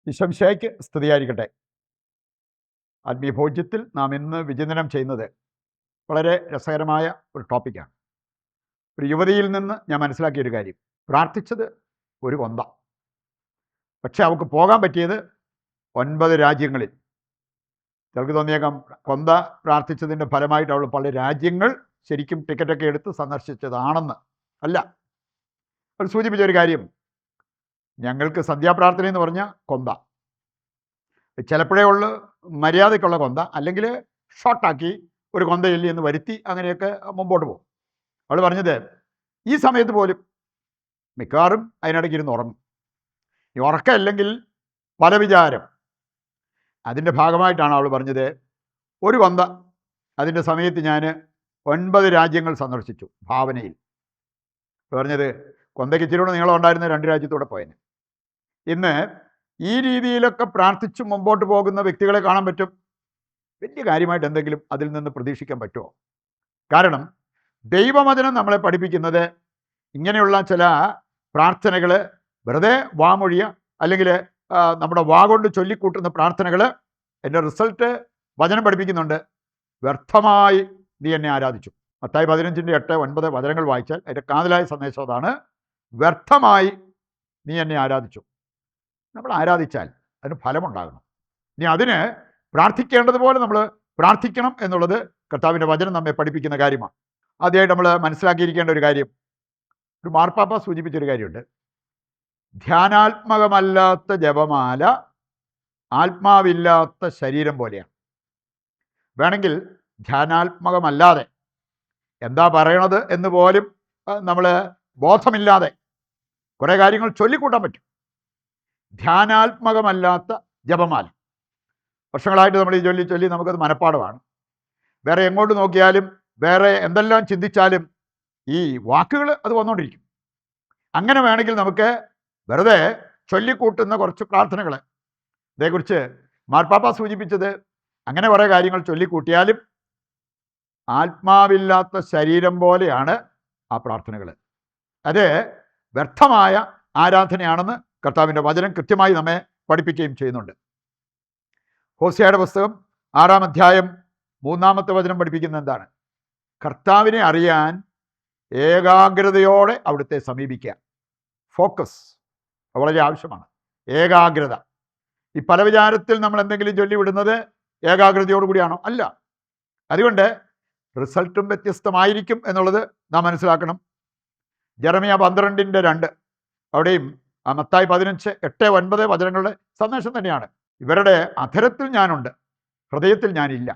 ഈശോമിശിഹായ്ക്ക് സ്തുതിയായിരിക്കട്ടെ. ആത്മീയഭോജ്യത്തിൽ നാം ഇന്ന് വിചിന്തനം ചെയ്യുന്നത് വളരെ രസകരമായ ഒരു ടോപ്പിക്കാണ്. ഒരു യുവതിയിൽ നിന്ന് ഞാൻ മനസ്സിലാക്കിയൊരു കാര്യം, പ്രാർത്ഥിച്ചത് ഒരു കൊന്ത, പക്ഷെ അവൾക്ക് പോകാൻ പറ്റിയത് 9 രാജ്യങ്ങളിൽ. ചിലർക്ക് തോന്നിയേക്കാം കൊന്ത പ്രാർത്ഥിച്ചതിൻ്റെ ഫലമായിട്ട് അവൾ പല രാജ്യങ്ങൾ ശരിക്കും ടിക്കറ്റൊക്കെ എടുത്ത് സന്ദർശിച്ചതാണെന്ന്. അല്ല, അവൾ സൂചിപ്പിച്ചൊരു കാര്യം, ഞങ്ങൾക്ക് സന്ധ്യാപ്രാർത്ഥന എന്ന് പറഞ്ഞാൽ കൊന്ത, ചിലപ്പോഴേ ഉള്ളു മര്യാദയ്ക്കുള്ള കൊന്ത, അല്ലെങ്കിൽ ഷോർട്ടാക്കി ഒരു കൊന്തയില്ല എന്ന് വരുത്തി അങ്ങനെയൊക്കെ മുമ്പോട്ട് പോകും. അവൾ പറഞ്ഞത് ഈ സമയത്ത് പോലും മിക്കവാറും അതിനിടയ്ക്ക് ഇരുന്ന് ഉറങ്ങും. ഈ ഉറക്കമല്ലെങ്കിൽ പല വിചാരം, അതിൻ്റെ ഭാഗമായിട്ടാണ് അവൾ പറഞ്ഞത് ഒരു കൊന്ത, അതിൻ്റെ സമയത്ത് ഞാൻ 9 രാജ്യങ്ങൾ സന്ദർശിച്ചു ഭാവനയിൽ. പറഞ്ഞത് കൊന്തയ്ക്ക് ഇച്ചിരി കൂടെ നീളം ഉണ്ടായിരുന്ന 2 രാജ്യത്തൂടെ പോയതിന്. ഇന്ന് ഈ രീതിയിലൊക്കെ പ്രാർത്ഥിച്ച് മുമ്പോട്ട് പോകുന്ന വ്യക്തികളെ കാണാൻ പറ്റും. വലിയ കാര്യമായിട്ട് എന്തെങ്കിലും അതിൽ നിന്ന് പ്രതീക്ഷിക്കാൻ പറ്റുമോ? കാരണം ദൈവവചനം നമ്മളെ പഠിപ്പിക്കുന്നത് ഇങ്ങനെയുള്ള ചില പ്രാർത്ഥനകൾ വെറുതെ വാമൊഴിയ അല്ലെങ്കിൽ നമ്മുടെ വാ കൊണ്ട് ചൊല്ലിക്കൂട്ടുന്ന പ്രാർത്ഥനകൾ, എൻ്റെ റിസൾട്ട് വചനം പഠിപ്പിക്കുന്നുണ്ട്, വ്യർത്ഥമായി നീ എന്നെ ആരാധിച്ചു. മത്തായി 15:8-9 വചനങ്ങൾ വായിച്ചാൽ അതിൻ്റെ കാതലായ സന്ദേശം അതാണ്, വ്യർത്ഥമായി നീ എന്നെ ആരാധിച്ചു. നമ്മൾ ആരാധിച്ചാൽ അതിന് ഫലമുണ്ടാകണം. ഇനി അതിന് പ്രാർത്ഥിക്കേണ്ടതുപോലെ നമ്മൾ പ്രാർത്ഥിക്കണം എന്നുള്ളത് കർത്താവിൻ്റെ വചനം നമ്മെ പഠിപ്പിക്കുന്ന കാര്യമാണ്. ആദ്യമായിട്ട് നമ്മൾ മനസ്സിലാക്കിയിരിക്കേണ്ട ഒരു കാര്യം, ഒരു മാർപ്പാപ്പ സൂചിപ്പിച്ചൊരു കാര്യമുണ്ട്, ധ്യാനാത്മകമല്ലാത്ത ജപമാല ആത്മാവില്ലാത്ത ശരീരം പോലെയാണ്. വേണമെങ്കിൽ ധ്യാനാത്മകമല്ലാതെ എന്താ പറയണത് എന്ന് പോലും നമ്മൾ ബോധമില്ലാതെ കുറേ കാര്യങ്ങൾ ചൊല്ലിക്കൂട്ടാൻ പറ്റും. ധ്യാനാത്മകമല്ലാത്ത ജപമാല വർഷങ്ങളായിട്ട് നമ്മൾ ഈ ചൊല്ലി നമുക്കത് മനഃപ്പാടമാണ്. വേറെ എങ്ങോട്ട് നോക്കിയാലും വേറെ എന്തെല്ലാം ചിന്തിച്ചാലും ഈ വാക്കുകൾ അത് വന്നുകൊണ്ടിരിക്കും. അങ്ങനെ വേണമെങ്കിൽ നമുക്ക് വെറുതെ ചൊല്ലിക്കൂട്ടുന്ന കുറച്ച് പ്രാർത്ഥനകൾ, അതേക്കുറിച്ച് മാർപ്പാപ്പ സൂചിപ്പിച്ചത്, അങ്ങനെ കുറേ കാര്യങ്ങൾ ചൊല്ലിക്കൂട്ടിയാലും ആത്മാവില്ലാത്ത ശരീരം പോലെയാണ് ആ പ്രാർത്ഥനകൾ. അത് വ്യർത്ഥമായ ആരാധനയാണെന്ന് കർത്താവിൻ്റെ വചനം കൃത്യമായി നമ്മെ പഠിപ്പിക്കുകയും ചെയ്യുന്നുണ്ട്. ഹോശേയുടെ പുസ്തകം 6-ാം അധ്യായം 3-ാമത്തെ വചനം പഠിപ്പിക്കുന്നത് എന്താണ്? കർത്താവിനെ അറിയാൻ ഏകാഗ്രതയോടെ അവിടുത്തെ സമീപിക്കുക. ഫോക്കസ് വളരെ ആവശ്യമാണ്, ഏകാഗ്രത. ഈ പല വിചാരത്തിൽ നമ്മൾ എന്തെങ്കിലും ചൊല്ലിവിടുന്നത് ഏകാഗ്രതയോടുകൂടിയാണോ? അല്ല. അതുകൊണ്ട് റിസൾട്ടും വ്യത്യസ്തമായിരിക്കും എന്നുള്ളത് നാം മനസ്സിലാക്കണം. ജെറമിയ 12:2 അവിടെയും മത്തായി 15:8-9 വചനങ്ങളുടെ സന്ദേശം തന്നെയാണ്. ഇവരുടെ അധരത്തിൽ ഞാനുണ്ട്, ഹൃദയത്തിൽ ഞാനില്ല.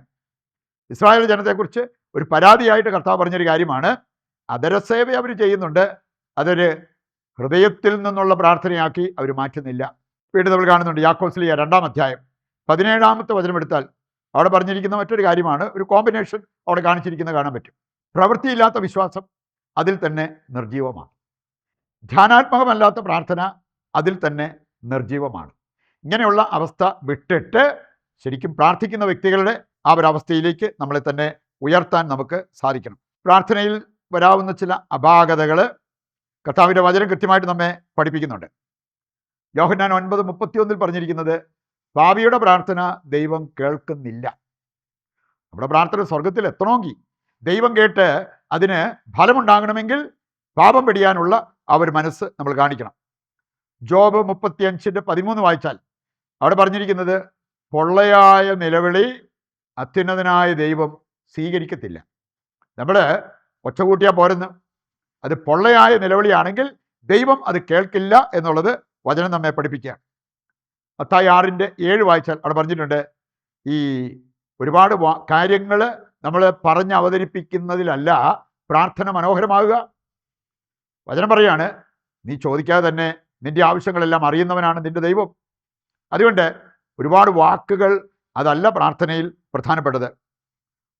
ഇസ്രായേൽ ജനത്തെക്കുറിച്ച് ഒരു പരാതിയായിട്ട് കർത്താവ് പറഞ്ഞൊരു കാര്യമാണ്, അധരസേവ അവർ ചെയ്യുന്നുണ്ട്, അതൊരു ഹൃദയത്തിൽ നിന്നുള്ള പ്രാർത്ഥനയാക്കി അവർ മാറ്റുന്നില്ല. വീണ്ടും നമ്മൾ കാണുന്നുണ്ട് യാക്കോബ് 2-ാം അധ്യായം 17-ാമത്തെ വചനം എടുത്താൽ അവിടെ പറഞ്ഞിരിക്കുന്ന മറ്റൊരു കാര്യമാണ്, ഒരു കോമ്പിനേഷൻ അവിടെ കാണിച്ചിരിക്കുന്നത് കാണാൻ പറ്റും. പ്രവൃത്തിയില്ലാത്ത വിശ്വാസം അതിൽ തന്നെ നിർജീവമാണ്, ധ്യാനാത്മകമല്ലാത്ത പ്രാർത്ഥന അതിൽ തന്നെ നിർജീവമാണ്. ഇങ്ങനെയുള്ള അവസ്ഥ വിട്ടിട്ട് ശരിക്കും പ്രാർത്ഥിക്കുന്ന വ്യക്തികളുടെ ആ ഒരു അവസ്ഥയിലേക്ക് നമ്മളെ തന്നെ ഉയർത്താൻ നമുക്ക് സാധിക്കണം. പ്രാർത്ഥനയിൽ വരാവുന്ന ചില അപാകതകൾ കർത്താവിൻ്റെ വചനം കൃത്യമായിട്ട് നമ്മെ പഠിപ്പിക്കുന്നുണ്ട്. യോഹന്നാൻ 9:31 പറഞ്ഞിരിക്കുന്നത്, പാപിയുടെ പ്രാർത്ഥന ദൈവം കേൾക്കുന്നില്ല. നമ്മുടെ പ്രാർത്ഥന സ്വർഗത്തിൽ എത്തണമെങ്കിൽ, ദൈവം കേട്ട് അതിന് ഫലമുണ്ടാകണമെങ്കിൽ പാപം പിടിയാനുള്ള ആ ഒരു മനസ്സ് നമ്മൾ കാണിക്കണം. ജോബ് 35:13 വായിച്ചാൽ അവിടെ പറഞ്ഞിരിക്കുന്നത്, പൊള്ളയായ നിലവിളി അത്യുന്നതനായ ദൈവം സ്വീകരിക്കത്തില്ല. നമ്മൾ ഒച്ചകൂട്ടിയാൽ പോരുന്നു, അത് പൊള്ളയായ നിലവിളിയാണെങ്കിൽ ദൈവം അത് കേൾക്കില്ല എന്നുള്ളത് വചനം നമ്മെ പഠിപ്പിക്കുകയാണ്. മത്തായി 6:7 വായിച്ചാൽ അവിടെ പറഞ്ഞിട്ടുണ്ട്, ഈ ഒരുപാട് കാര്യങ്ങൾ നമ്മൾ പറഞ്ഞ് അവതരിപ്പിക്കുന്നതിലല്ല പ്രാർത്ഥന മനോഹരമാകുക. വചനം പറയാണ്, നീ ചോദിക്കാതെ തന്നെ നിൻ്റെ ആവശ്യങ്ങളെല്ലാം അറിയുന്നവനാണ് നിൻ്റെ ദൈവം. അതുകൊണ്ട് ഒരുപാട് വാക്കുകൾ അതല്ല പ്രാർത്ഥനയിൽ പ്രധാനപ്പെട്ടത്.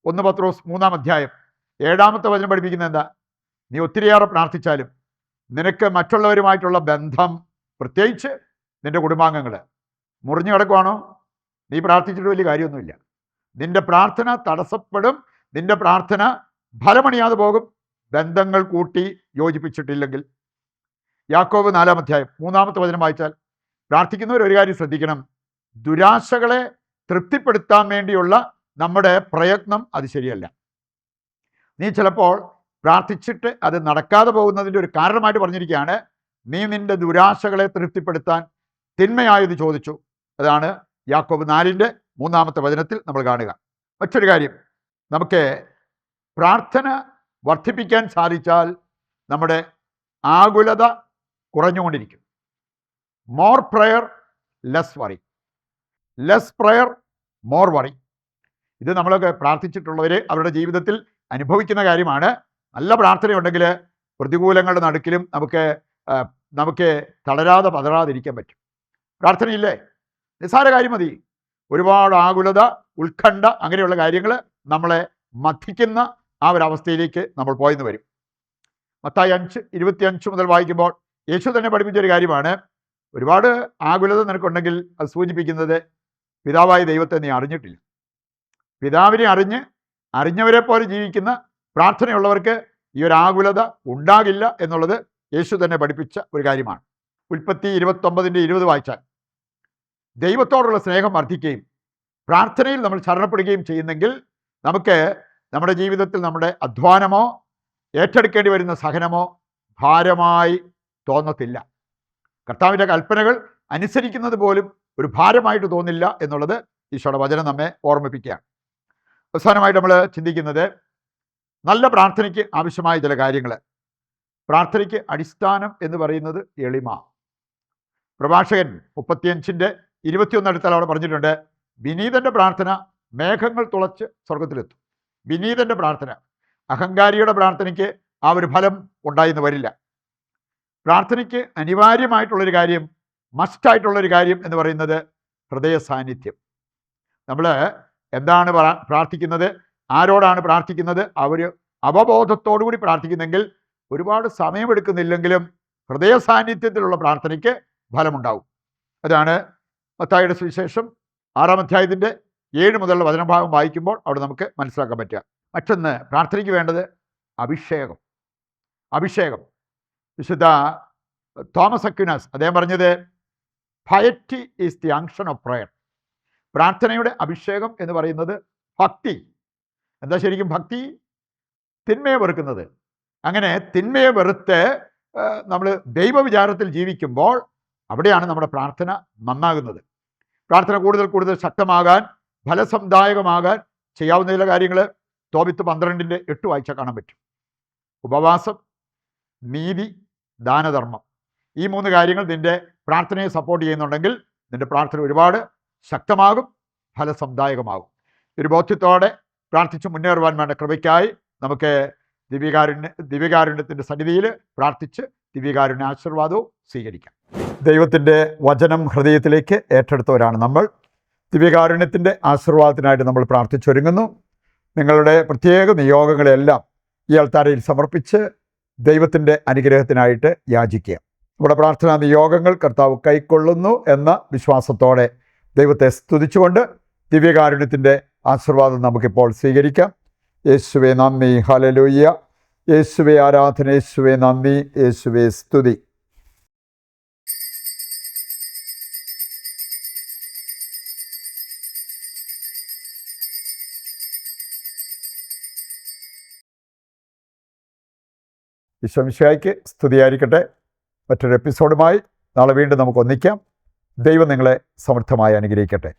1 പത്രോസ് 3-ാം അധ്യായം 7-ാമത്തെ വചനം പഠിപ്പിക്കുന്നത് എന്താ? നീ ഒത്തിരിയേറെ പ്രാർത്ഥിച്ചാലും നിനക്ക് മറ്റുള്ളവരുമായിട്ടുള്ള ബന്ധം, പ്രത്യേകിച്ച് നിൻ്റെ കുടുംബാംഗങ്ങൾ മുറിഞ്ഞു കിടക്കുവാണോ, നീ പ്രാർത്ഥിച്ചിട്ട് വലിയ കാര്യമൊന്നുമില്ല. നിൻ്റെ പ്രാർത്ഥന തടസ്സപ്പെടും, നിൻ്റെ പ്രാർത്ഥന ഫലമണിയാതെ പോകും, ബന്ധങ്ങൾ കൂട്ടി യോജിപ്പിച്ചിട്ടില്ലെങ്കിൽ. യാക്കോബ് 4-ാം അധ്യായം 3-ാമത്തെ വചനം വായിച്ചാൽ, പ്രാർത്ഥിക്കുന്നവർ ഒരു കാര്യം ശ്രദ്ധിക്കണം, ദുരാശകളെ തൃപ്തിപ്പെടുത്താൻ വേണ്ടിയുള്ള നമ്മുടെ പ്രയത്നം അത് ശരിയല്ല. നീ ചിലപ്പോൾ പ്രാർത്ഥിച്ചിട്ട് അത് നടക്കാതെ പോകുന്നതിൻ്റെ ഒരു കാരണമായിട്ട് പറഞ്ഞിരിക്കുകയാണ്, നീ നിന്റെ ദുരാശകളെ തൃപ്തിപ്പെടുത്താൻ തിന്മയായത് ചോദിച്ചു. അതാണ് യാക്കോബ് 4:3 വചനത്തിൽ നമ്മൾ കാണുക. മറ്റൊരു കാര്യം, നമുക്ക് പ്രാർത്ഥന വർദ്ധിപ്പിക്കാൻ സാധിച്ചാൽ നമ്മുടെ ആകുലത കുറഞ്ഞുകൊണ്ടിരിക്കും. More prayer less worry, less prayer more worry. ഇത് നമ്മളൊക്കെ പ്രാർത്ഥിച്ചിട്ടുള്ളവർ അവരുടെ ജീവിതത്തിൽ അനുഭവിക്കുന്ന കാര്യമാണ്. നല്ല പ്രാർത്ഥനയുണ്ടെങ്കിൽ പ്രതികൂലങ്ങളുടെ നടുക്കിലും നമുക്ക് തളരാതെ പതറാതിരിക്കാൻ പറ്റും. പ്രാർത്ഥനയില്ലേ, നിസ്സാര കാര്യം മതി. ഒരുപാട് ആകുലത, ഉത്കണ്ഠ, അങ്ങനെയുള്ള കാര്യങ്ങൾ നമ്മളെ മഥിക്കുന്ന ആ ഒരു അവസ്ഥയിലേക്ക് നമ്മൾ പോയെന്ന് വരും. മത്തായി 5:25 മുതൽ വായിക്കുമ്പോൾ യേശു തന്നെ പഠിപ്പിച്ചൊരു കാര്യമാണ്, ഒരുപാട് ആകുലത നിനക്കുണ്ടെങ്കിൽ അത് സൂചിപ്പിക്കുന്നത് പിതാവായ ദൈവത്തെ നീ അറിഞ്ഞിട്ടില്ല. പിതാവിനെ അറിഞ്ഞവരെ പോലെ ജീവിക്കുന്ന പ്രാർത്ഥനയുള്ളവർക്ക് ഈ ഒരു ആകുലത ഉണ്ടാകില്ല എന്നുള്ളത് യേശു തന്നെ പഠിപ്പിച്ച ഒരു കാര്യമാണ്. ഉൽപ്പത്തി 29:20 വായിച്ചാൽ, ദൈവത്തോടുള്ള സ്നേഹം വർദ്ധിക്കുകയും പ്രാർത്ഥനയിൽ നമ്മൾ ശരണപ്പെടുകയും ചെയ്യുന്നെങ്കിൽ നമുക്ക് നമ്മുടെ ജീവിതത്തിൽ നമ്മുടെ അധ്വാനമോ ഏറ്റെടുക്കേണ്ടി വരുന്ന സഹനമോ ഭാരമായി തോന്നത്തില്ല. കർത്താവിൻ്റെ കൽപ്പനകൾ അനുസരിക്കുന്നത് പോലും ഒരു ഭാരമായിട്ട് തോന്നില്ല എന്നുള്ളത് ഈശോയുടെ വചനം നമ്മെ ഓർമ്മിപ്പിക്കുകയാണ്. അവസാനമായിട്ട് നമ്മൾ ചിന്തിക്കുന്നത് നല്ല പ്രാർത്ഥനയ്ക്ക് ആവശ്യമായ ചില കാര്യങ്ങൾ. പ്രാർത്ഥനയ്ക്ക് അടിസ്ഥാനം എന്ന് പറയുന്നത് എളിമ. പ്രഭാഷകൻ 35:21 അടുത്താൽ അവിടെ പറഞ്ഞിട്ടുണ്ട്, വിനീതൻ്റെ പ്രാർത്ഥന മേഘങ്ങൾ തുളച്ച് സ്വർഗത്തിലെത്തും. വിനീതൻ്റെ പ്രാർത്ഥന. അഹങ്കാരിയുടെ പ്രാർത്ഥനയ്ക്ക് ആ ഒരു ഫലം ഉണ്ടായിന്ന് വരില്ല. പ്രാർത്ഥനയ്ക്ക് അനിവാര്യമായിട്ടുള്ളൊരു കാര്യം, മസ്റ്റായിട്ടുള്ളൊരു കാര്യം എന്ന് പറയുന്നത് ഹൃദയ സാന്നിധ്യം. നമ്മൾ എന്താണ് പ്രാർത്ഥിക്കുന്നത്, ആരോടാണ് പ്രാർത്ഥിക്കുന്നത്, അവർ അവബോധത്തോടു കൂടി പ്രാർത്ഥിക്കുന്നെങ്കിൽ ഒരുപാട് സമയമെടുക്കുന്നില്ലെങ്കിലും ഹൃദയ സാന്നിധ്യത്തിലുള്ള പ്രാർത്ഥനയ്ക്ക് ഫലമുണ്ടാവും. അതാണ് മത്തായിയുടെ സുവിശേഷം 6-ാം അധ്യായത്തിൻ്റെ 7 മുതലുള്ള വചനഭാഗം വായിക്കുമ്പോൾ അവിടെ നമുക്ക് മനസ്സിലാക്കാൻ പറ്റുക. മറ്റൊന്ന്, പ്രാർത്ഥനയ്ക്ക് വേണ്ടത് അഭിഷേകം. വിശുദ്ധ തോമസ് അക്വിനാസ് അദ്ദേഹം പറഞ്ഞത്, പയറ്റി is the unction of prayer. പ്രാർത്ഥനയുടെ അഭിഷേകം എന്ന് പറയുന്നത് ഭക്തി. എന്താ ശരിക്കും ഭക്തി? തിന്മയെ വെറുക്കുന്നത്. അങ്ങനെ തിന്മയെ വെറുത്ത് നമ്മൾ ദൈവവിചാരത്തിൽ ജീവിക്കുമ്പോൾ അവിടെയാണ് നമ്മുടെ പ്രാർത്ഥന നന്നാകുന്നത്. പ്രാർത്ഥന കൂടുതൽ ശക്തമാകാൻ, ഫലസംദായകമാകാൻ ചെയ്യാവുന്ന ചില കാര്യങ്ങൾ തോബിത്ത് 12:8 വായിച്ചാൽ കാണാൻ പറ്റും. ഉപവാസം, നീതി, ദാനധർമ്മം. ഈ 3 കാര്യങ്ങൾ നിൻ്റെ പ്രാർത്ഥനയെ സപ്പോർട്ട് ചെയ്യുന്നുണ്ടെങ്കിൽ നിൻ്റെ പ്രാർത്ഥന ഒരുപാട് ശക്തമാകും, ഫലസംദായകമാകും. ഒരു ബോധ്യത്തോടെ പ്രാർത്ഥിച്ച് മുന്നേറുവാൻ വേണ്ട കൃപയ്ക്കായി നമുക്ക് ദിവ്യകാരുണ്യത്തിൻ്റെ സന്നിധിയിൽ പ്രാർത്ഥിച്ച് ദിവ്യകാരുണ്യ ആശീർവാദവും സ്വീകരിക്കാം. ദൈവത്തിൻ്റെ വചനം ഹൃദയത്തിലേക്ക് ഏറ്റെടുത്തവരാണ് നമ്മൾ. ദിവ്യകാരുണ്യത്തിൻ്റെ ആശീർവാദത്തിനായിട്ട് നമ്മൾ പ്രാർത്ഥിച്ചൊരുങ്ങുന്നു. നിങ്ങളുടെ പ്രത്യേക നിയോഗങ്ങളെല്ലാം ഈ അൾത്താരയിൽ സമർപ്പിച്ച് ദൈവത്തിൻ്റെ അനുഗ്രഹത്തിനായിട്ട് യാചിക്കുക. നമ്മുടെ പ്രാർത്ഥനാ നിയോഗങ്ങൾ കർത്താവ് കൈക്കൊള്ളുന്നു എന്ന വിശ്വാസത്തോടെ ദൈവത്തെ സ്തുതിച്ചുകൊണ്ട് ദിവ്യകാരുണ്യത്തിൻ്റെ ആശീർവാദം നമുക്കിപ്പോൾ സ്വീകരിക്കാം. യേശുവേ നന്ദി, ഹല്ലേലൂയ. യേശുവേ ആരാധന, യേശുവേ നന്ദി, യേശുവേ സ്തുതി. ഈശോ മിശിഹായ്ക്ക് സ്തുതിയായിരിക്കട്ടെ. മറ്റൊരു എപ്പിസോഡുമായി നാളെ വീണ്ടും നമുക്ക് ഒന്നിക്കാം. ദൈവം നിങ്ങളെ സമൃദ്ധമായി അനുഗ്രഹിക്കട്ടെ.